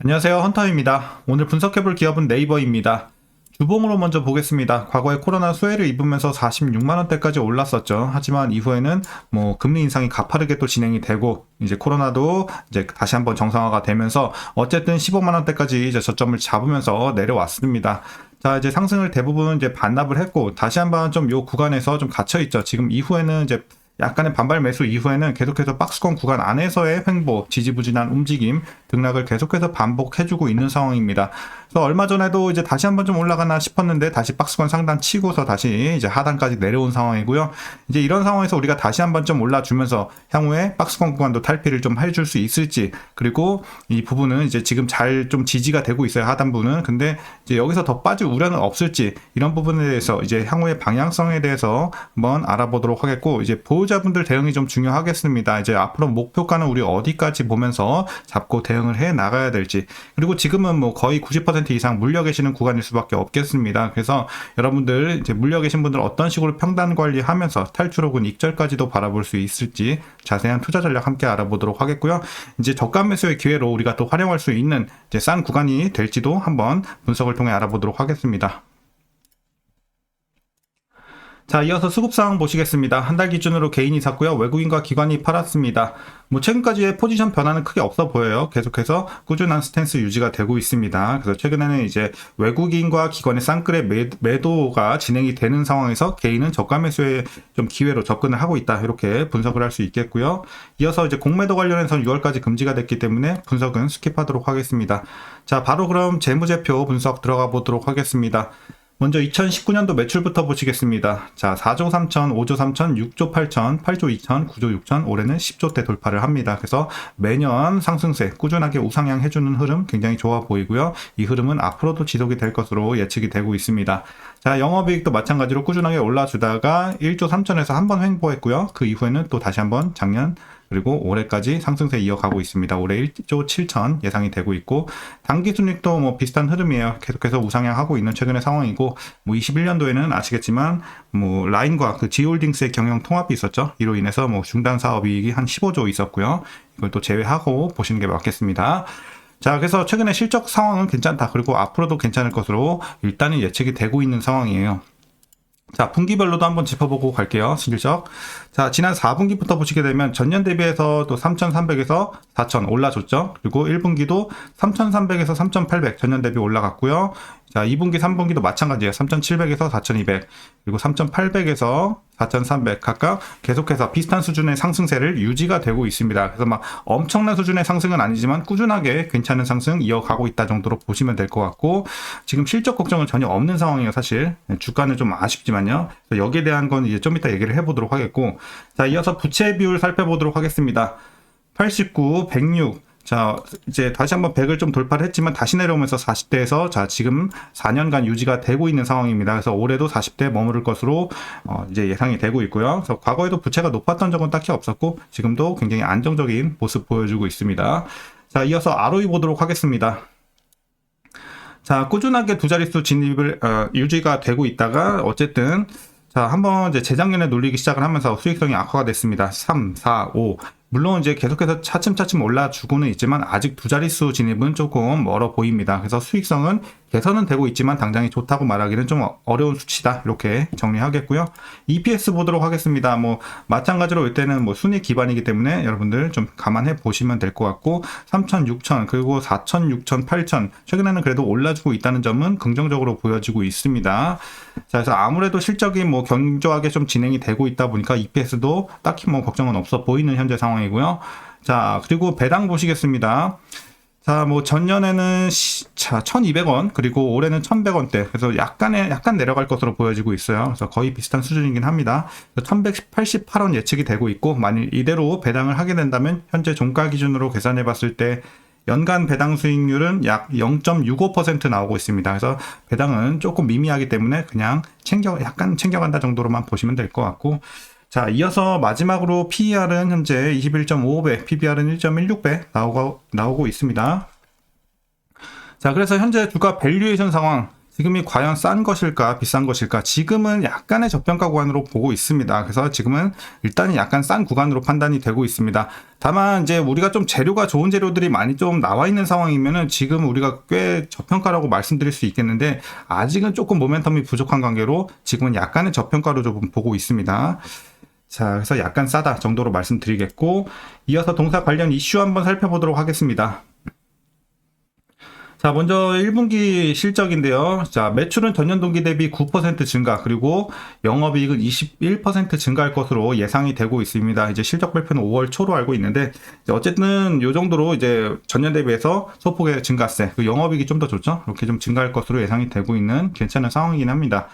안녕하세요, 헌터입니다. 오늘 분석해볼 기업은 네이버입니다. 주봉으로 먼저 보겠습니다. 과거에 코로나 수혜를 입으면서 46만원대까지 올랐었죠. 하지만 이후에는 금리 인상이 가파르게 또 진행이 되고, 이제 코로나도 이제 다시 한번 정상화가 되면서 어쨌든 15만원대까지 이제 저점을 잡으면서 내려왔습니다. 자, 이제 상승을 대부분 이제 반납을 했고, 다시 한번 좀 요 구간에서 좀 갇혀있죠. 지금 이후에는 이제 약간의 반발 매수 이후에는 계속해서 박스권 구간 안에서의 횡보, 지지부진한 움직임, 등락을 계속해서 반복해주고 있는 상황입니다. 그래서 얼마 전에도 이제 다시 한번 좀 올라가나 싶었는데 다시 박스권 상단 치고서 다시 이제 하단까지 내려온 상황이고요. 이제 이런 상황에서 우리가 다시 한번 좀 올라주면서 향후에 박스권 구간도 탈피를 좀 해줄 수 있을지, 그리고 이 부분은 이제 지금 잘 좀 지지가 되고 있어요, 하단부는. 근데 이제 여기서 더 빠질 우려는 없을지, 이런 부분에 대해서 이제 향후의 방향성에 대해서 한번 알아보도록 하겠고, 이제 보유자분들 대응이 좀 중요하겠습니다. 이제 앞으로 목표가는 우리 어디까지 보면서 잡고 대응을 해 나가야 될지, 그리고 지금은 거의 90% 이상 물려 계시는 구간일 수밖에 없겠습니다. 그래서 여러분들 이제 물려 계신 분들 어떤 식으로 평단 관리하면서 탈출 혹은 익절까지도 바라볼 수 있을지 자세한 투자 전략 함께 알아보도록 하겠고요. 이제 저가 매수의 기회로 우리가 또 활용할 수 있는 이제 싼 구간이 될지도 한번 분석을 통해 알아보도록 하겠습니다. 자, 이어서 수급 상황 보시겠습니다. 한 달 기준으로 개인이 샀고요. 외국인과 기관이 팔았습니다. 최근까지의 포지션 변화는 크게 없어 보여요. 계속해서 꾸준한 스탠스 유지가 되고 있습니다. 그래서 최근에는 이제 외국인과 기관의 쌍끌의 매도가 진행이 되는 상황에서 개인은 저가 매수의 좀 기회로 접근을 하고 있다, 이렇게 분석을 할 수 있겠고요. 이어서 이제 공매도 관련해서는 6월까지 금지가 됐기 때문에 분석은 스킵하도록 하겠습니다. 자, 바로 그럼 재무제표 분석 들어가 보도록 하겠습니다. 먼저 2019년도 매출부터 보시겠습니다. 자, 4조 3천, 5조 3천, 6조 8천, 8조 2천, 9조 6천, 올해는 10조대 돌파를 합니다. 그래서 매년 상승세, 꾸준하게 우상향 해주는 흐름 굉장히 좋아 보이고요. 이 흐름은 앞으로도 지속이 될 것으로 예측이 되고 있습니다. 자, 영업이익도 마찬가지로 꾸준하게 올라주다가 1조 3천에서 한번 횡보했고요. 그 이후에는 또 다시 한번 작년 그리고 올해까지 상승세 이어가고 있습니다. 올해 1조 7천 예상이 되고 있고, 당기순이익도 비슷한 흐름이에요. 계속해서 우상향하고 있는 최근의 상황이고, 21년도에는 아시겠지만 라인과 그 G홀딩스의 경영 통합이 있었죠. 이로 인해서 중단 사업이익이 한 15조 있었고요. 이걸 또 제외하고 보시는 게 맞겠습니다. 자, 그래서 최근에 실적 상황은 괜찮다, 그리고 앞으로도 괜찮을 것으로 일단은 예측이 되고 있는 상황이에요. 자, 분기별로도 한번 짚어보고 갈게요. 실적. 자, 지난 4분기부터 보시게 되면 전년 대비해서 또 3,300에서 4,000 올라줬죠. 그리고 1분기도 3,300에서 3,800 전년 대비 올라갔고요. 자, 2분기, 3분기도 마찬가지예요. 3,700에서 4,200, 그리고 3,800에서 4,300 각각 계속해서 비슷한 수준의 상승세를 유지가 되고 있습니다. 그래서 엄청난 수준의 상승은 아니지만 꾸준하게 괜찮은 상승 이어가고 있다 정도로 보시면 될 것 같고, 지금 실적 걱정은 전혀 없는 상황이에요. 사실 주가는 좀 아쉽지만요. 여기에 대한 건 이제 좀 이따 얘기를 해보도록 하겠고, 자, 이어서 부채 비율 살펴보도록 하겠습니다. 89, 106. 자, 이제 다시 한번 100을 좀 돌파를 했지만 다시 내려오면서 40대에서 자, 지금 4년간 유지가 되고 있는 상황입니다. 그래서 올해도 40대에 머무를 것으로 이제 예상이 되고 있고요. 그래서 과거에도 부채가 높았던 적은 딱히 없었고, 지금도 굉장히 안정적인 모습 보여주고 있습니다. 자, 이어서 ROE 보도록 하겠습니다. 자, 꾸준하게 두 자릿수 진입을 유지가 되고 있다가 어쨌든 자, 한번 이제 재작년에 눌리기 시작을 하면서 수익성이 악화가 됐습니다. 3, 4, 5. 물론 이제 계속해서 차츰차츰 올라주고는 있지만 아직 두 자릿수 진입은 조금 멀어 보입니다. 그래서 수익성은 개선은 되고 있지만 당장이 좋다고 말하기는 좀 어려운 수치다, 이렇게 정리하겠고요. EPS 보도록 하겠습니다. 마찬가지로 이때는 순위 기반이기 때문에 여러분들 좀 감안해 보시면 될 것 같고, 3,000, 6,000 그리고 4,000, 6,000, 8,000 최근에는 그래도 올라주고 있다는 점은 긍정적으로 보여지고 있습니다. 자, 그래서 아무래도 실적이 견조하게 좀 진행이 되고 있다 보니까 EPS도 딱히 걱정은 없어 보이는 현재 상황이고요. 자, 그리고 배당 보시겠습니다. 자, 전년에는 1,200원, 그리고 올해는 1,100원대. 그래서 약간 내려갈 것으로 보여지고 있어요. 그래서 거의 비슷한 수준이긴 합니다. 1,188원 예측이 되고 있고, 만일 이대로 배당을 하게 된다면 현재 종가 기준으로 계산해 봤을 때 연간 배당 수익률은 약 0.65% 나오고 있습니다. 그래서 배당은 조금 미미하기 때문에 그냥 약간 챙겨간다 정도로만 보시면 될 것 같고, 자, 이어서 마지막으로 PER은 현재 21.55배, PBR은 1.16배 나오고 있습니다. 자, 그래서 현재 주가 밸류에이션 상황, 지금이 과연 싼 것일까 비싼 것일까, 지금은 약간의 저평가 구간으로 보고 있습니다. 그래서 지금은 일단은 약간 싼 구간으로 판단이 되고 있습니다. 다만 이제 우리가 좀 재료가 좋은 재료들이 많이 좀 나와 있는 상황이면은 지금 우리가 꽤 저평가라고 말씀드릴 수 있겠는데, 아직은 조금 모멘텀이 부족한 관계로 지금은 약간의 저평가로 좀 보고 있습니다. 자, 그래서 약간 싸다 정도로 말씀드리겠고, 이어서 동사 관련 이슈 한번 살펴보도록 하겠습니다. 자, 먼저 1분기 실적인데요. 자, 매출은 전년 동기 대비 9% 증가, 그리고 영업이익은 21% 증가할 것으로 예상이 되고 있습니다. 이제 실적 발표는 5월 초로 알고 있는데, 어쨌든 요 정도로 이제 전년 대비해서 소폭의 증가세, 그 영업이익이 좀 더 좋죠. 이렇게 좀 증가할 것으로 예상이 되고 있는 괜찮은 상황이긴 합니다.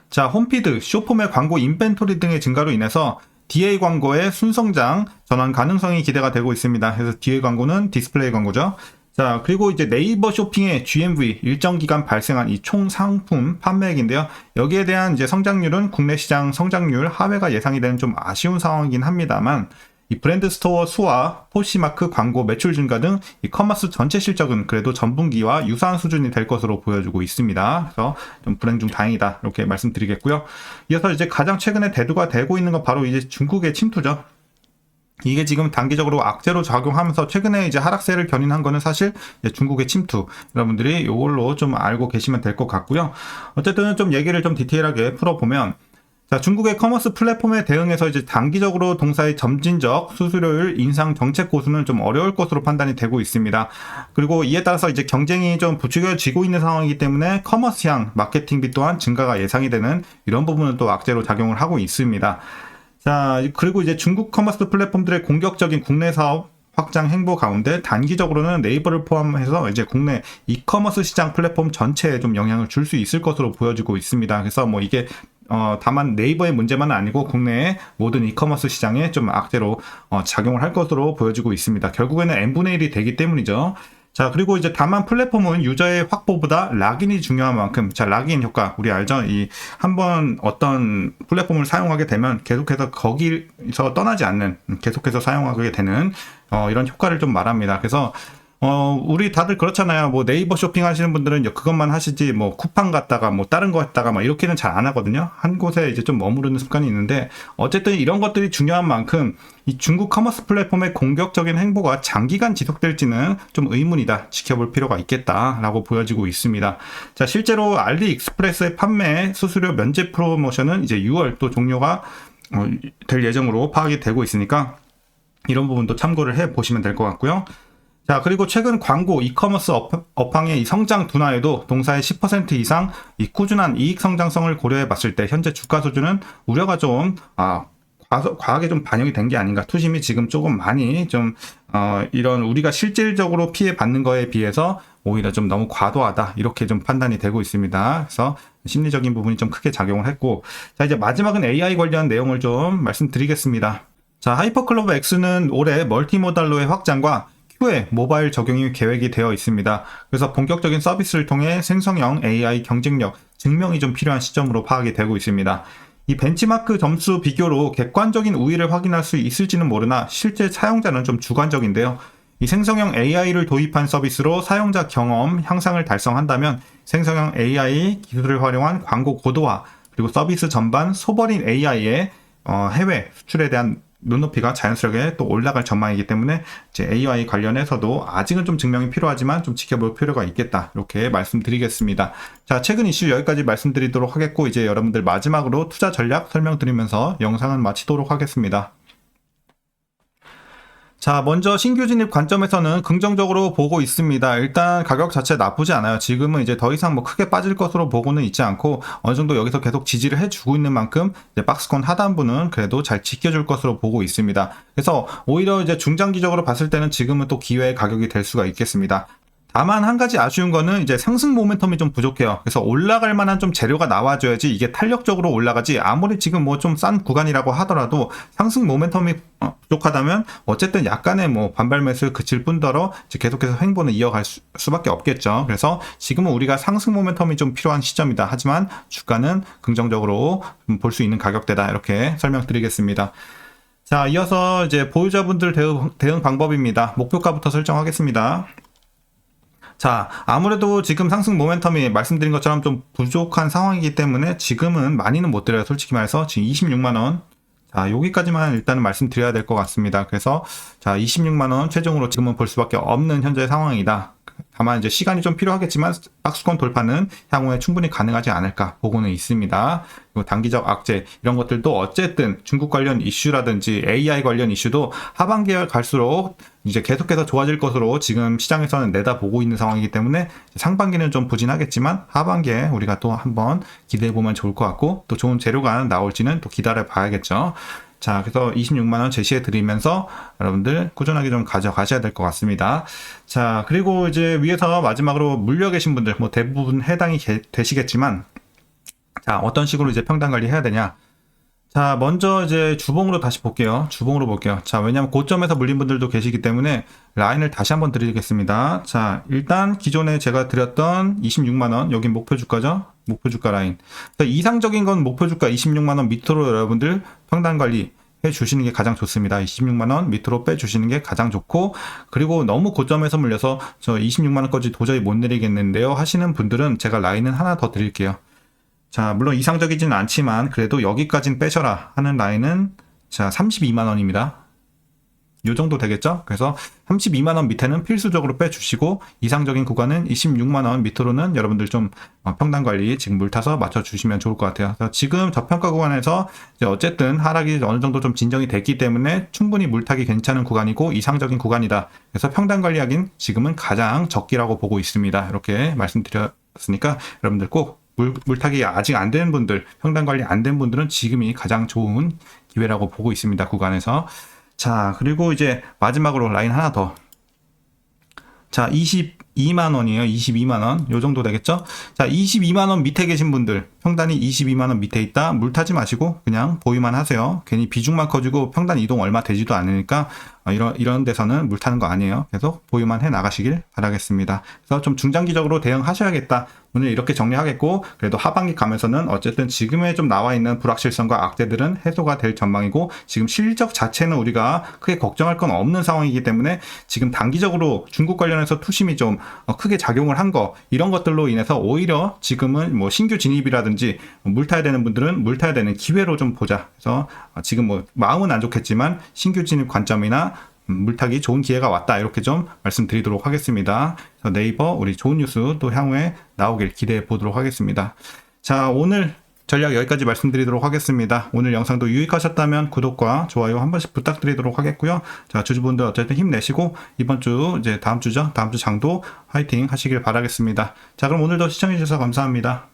자, 홈피드, 쇼폼의 광고 인벤토리 등의 증가로 인해서 DA 광고의 순성장 전환 가능성이 기대가 되고 있습니다. 그래서 DA 광고는 디스플레이 광고죠. 자, 그리고 이제 네이버 쇼핑의 GMV 일정 기간 발생한 이 총 상품 판매액인데요. 여기에 대한 이제 성장률은 국내 시장 성장률 하회가 예상이 되는 좀 아쉬운 상황이긴 합니다만, 이 브랜드 스토어 수와 포시마크 광고 매출 증가 등 이 커머스 전체 실적은 그래도 전분기와 유사한 수준이 될 것으로 보여주고 있습니다. 그래서 좀 불행 중 다행이다 이렇게 말씀드리겠고요. 이어서 이제 가장 최근에 대두가 되고 있는 건 바로 이제 중국의 침투죠. 이게 지금 단기적으로 악재로 작용하면서 최근에 이제 하락세를 견인한 거는 사실 중국의 침투, 여러분들이 이걸로 좀 알고 계시면 될 것 같고요. 어쨌든 좀 얘기를 좀 디테일하게 풀어보면, 자, 중국의 커머스 플랫폼에 대응해서 이제 단기적으로 동사의 점진적 수수료율 인상 정책 고수는 좀 어려울 것으로 판단이 되고 있습니다. 그리고 이에 따라서 이제 경쟁이 좀 부추겨지고 있는 상황이기 때문에 커머스향 마케팅비 또한 증가가 예상이 되는 이런 부분은 또 악재로 작용을 하고 있습니다. 자, 그리고 이제 중국 커머스 플랫폼들의 공격적인 국내 사업 확장 행보 가운데 단기적으로는 네이버를 포함해서 이제 국내 이커머스 시장 플랫폼 전체에 좀 영향을 줄 수 있을 것으로 보여지고 있습니다. 그래서 뭐 이게 다만 네이버의 문제만은 아니고 국내의 모든 이커머스 시장에 좀 악재로 작용을 할 것으로 보여지고 있습니다. 결국에는 n분의 1이 되기 때문이죠. 자, 그리고 이제 다만 플랫폼은 유저의 확보보다 락인이 중요한 만큼, 자, 락인 효과 우리 알죠? 이 한번 어떤 플랫폼을 사용하게 되면 계속해서 거기서 떠나지 않는, 계속해서 사용하게 되는 이런 효과를 좀 말합니다. 그래서 우리 다들 그렇잖아요. 뭐 네이버 쇼핑 하시는 분들은 그것만 하시지, 뭐 쿠팡 갔다가 뭐 다른 거 했다가 막 이렇게는 잘 안 하거든요. 한 곳에 이제 좀 머무르는 습관이 있는데, 어쨌든 이런 것들이 중요한 만큼 이 중국 커머스 플랫폼의 공격적인 행보가 장기간 지속될지는 좀 의문이다. 지켜볼 필요가 있겠다라고 보여지고 있습니다. 자, 실제로 알리익스프레스의 판매 수수료 면제 프로모션은 이제 6월 또 종료가 될 예정으로 파악이 되고 있으니까 이런 부분도 참고를 해 보시면 될 것 같고요. 자, 그리고 최근 광고 이커머스 업황의 이 성장 둔화에도 동사의 10% 이상 이 꾸준한 이익 성장성을 고려해 봤을 때 현재 주가 수준은 우려가 좀 과하게 좀 반영이 된 게 아닌가. 투심이 지금 조금 많이 좀 이런 우리가 실질적으로 피해 받는 거에 비해서 오히려 좀 너무 과도하다 이렇게 좀 판단이 되고 있습니다. 그래서 심리적인 부분이 좀 크게 작용을 했고, 자, 이제 마지막은 AI 관련 내용을 좀 말씀드리겠습니다. 자, 하이퍼클로버 X는 올해 멀티모달로의 확장과 후에 모바일 적용이 계획이 되어 있습니다. 그래서 본격적인 서비스를 통해 생성형 AI 경쟁력 증명이 좀 필요한 시점으로 파악이 되고 있습니다. 이 벤치마크 점수 비교로 객관적인 우위를 확인할 수 있을지는 모르나 실제 사용자는 좀 주관적인데요. 이 생성형 AI를 도입한 서비스로 사용자 경험 향상을 달성한다면 생성형 AI 기술을 활용한 광고 고도화, 그리고 서비스 전반 소버린 AI의 해외 수출에 대한 눈높이가 자연스럽게 또 올라갈 전망이기 때문에 이제 AI 관련해서도 아직은 좀 증명이 필요하지만 좀 지켜볼 필요가 있겠다 이렇게 말씀드리겠습니다. 자, 최근 이슈 여기까지 말씀드리도록 하겠고, 이제 여러분들 마지막으로 투자 전략 설명드리면서 영상은 마치도록 하겠습니다. 자, 먼저 신규 진입 관점에서는 긍정적으로 보고 있습니다. 일단 가격 자체 나쁘지 않아요. 지금은 이제 더 이상 뭐 크게 빠질 것으로 보고는 있지 않고 어느 정도 여기서 계속 지지를 해주고 있는 만큼 이제 박스권 하단부는 그래도 잘 지켜줄 것으로 보고 있습니다. 그래서 오히려 이제 중장기적으로 봤을 때는 지금은 또 기회의 가격이 될 수가 있겠습니다. 다만 한 가지 아쉬운 거는 이제 상승 모멘텀이 좀 부족해요. 그래서 올라갈 만한 좀 재료가 나와줘야지 이게 탄력적으로 올라가지, 아무리 지금 뭐 좀 싼 구간이라고 하더라도 상승 모멘텀이 부족하다면 어쨌든 약간의 뭐 반발 매수에 그칠 뿐더러 이제 계속해서 횡보는 이어갈 수밖에 없겠죠. 그래서 지금은 우리가 상승 모멘텀이 좀 필요한 시점이다. 하지만 주가는 긍정적으로 볼 수 있는 가격대다. 이렇게 설명드리겠습니다. 자, 이어서 이제 보유자분들 대응 방법입니다. 목표가부터 설정하겠습니다. 자, 아무래도 지금 상승 모멘텀이 말씀드린 것처럼 좀 부족한 상황이기 때문에 지금은 많이는 못 드려요. 솔직히 말해서 지금 26만원. 자, 여기까지만 일단은 말씀드려야 될 것 같습니다. 그래서 자, 26만원 최종으로 지금은 볼 수밖에 없는 현재 상황이다. 다만 이제 시간이 좀 필요하겠지만 박스권 돌파는 향후에 충분히 가능하지 않을까 보고는 있습니다. 그리고 단기적 악재 이런 것들도 어쨌든 중국 관련 이슈라든지 AI 관련 이슈도 하반기에 갈수록 이제 계속해서 좋아질 것으로 지금 시장에서는 내다보고 있는 상황이기 때문에 상반기는 좀 부진하겠지만 하반기에 우리가 또 한번 기대해 보면 좋을 것 같고 또 좋은 재료가 나올지는 또 기다려 봐야겠죠. 자, 그래서 26만원 제시해 드리면서 여러분들 꾸준하게 좀 가져가셔야 될 것 같습니다. 자, 그리고 이제 위에서 마지막으로 물려 계신 분들, 뭐 대부분 해당이 되시겠지만, 자, 어떤 식으로 이제 평단 관리 해야 되냐. 자, 먼저 이제 주봉으로 다시 볼게요. 주봉으로 볼게요. 자, 왜냐면 고점에서 물린 분들도 계시기 때문에 라인을 다시 한번 드리겠습니다. 자, 일단 기존에 제가 드렸던 26만원, 여긴 목표 주가죠? 목표 주가 라인. 이상적인 건 목표 주가 26만원 밑으로 여러분들 평단 관리 해 주시는 게 가장 좋습니다. 26만원 밑으로 빼 주시는 게 가장 좋고, 그리고 너무 고점에서 물려서 저 26만원까지 도저히 못 내리겠는데요 하시는 분들은 제가 라인은 하나 더 드릴게요. 자, 물론 이상적이지는 않지만 그래도 여기까진 빼셔라 하는 라인은 자, 32만원입니다. 요 정도 되겠죠? 그래서 32만원 밑에는 필수적으로 빼주시고 이상적인 구간은 26만원 밑으로는 여러분들 좀 평단 관리 지금 물타서 맞춰주시면 좋을 것 같아요. 그래서 지금 저평가 구간에서 이제 어쨌든 하락이 어느 정도 좀 진정이 됐기 때문에 충분히 물타기 괜찮은 구간이고 이상적인 구간이다. 그래서 평단 관리하긴 지금은 가장 적기라고 보고 있습니다. 이렇게 말씀드렸으니까 여러분들 꼭 물타기 아직 안 된 분들, 평단 관리 안 된 분들은 지금이 가장 좋은 기회라고 보고 있습니다. 구간에서. 자, 그리고 이제 마지막으로 라인 하나 더. 자, 22만원이에요. 22만원. 요 정도 되겠죠? 자, 22만원 밑에 계신 분들, 평단이 22만원 밑에 있다. 물 타지 마시고 그냥 보유만 하세요. 괜히 비중만 커지고 평단 이동 얼마 되지도 않으니까 이런 데서는 물 타는 거 아니에요. 계속 보유만 해 나가시길 바라겠습니다. 그래서 좀 중장기적으로 대응하셔야겠다. 오늘 이렇게 정리하겠고, 그래도 하반기 가면서는 어쨌든 지금에 좀 나와 있는 불확실성과 악재들은 해소가 될 전망이고, 지금 실적 자체는 우리가 크게 걱정할 건 없는 상황이기 때문에 지금 단기적으로 중국 관련해서 투심이 좀 크게 작용을 한 거, 이런 것들로 인해서 오히려 지금은 뭐 신규 진입이라든지 물 타야 되는 분들은 물 타야 되는 기회로 좀 보자. 그래서 지금 뭐 마음은 안 좋겠지만 신규 진입 관점이나 물타기 좋은 기회가 왔다, 이렇게 좀 말씀드리도록 하겠습니다. 네이버 우리 좋은 뉴스 또 향후에 나오길 기대해 보도록 하겠습니다. 자, 오늘 전략 여기까지 말씀드리도록 하겠습니다. 오늘 영상도 유익하셨다면 구독과 좋아요 한 번씩 부탁드리도록 하겠고요. 자, 주주분들 어쨌든 힘내시고 이번 주 이제 다음 주죠. 다음 주 장도 화이팅 하시길 바라겠습니다. 자, 그럼 오늘도 시청해 주셔서 감사합니다.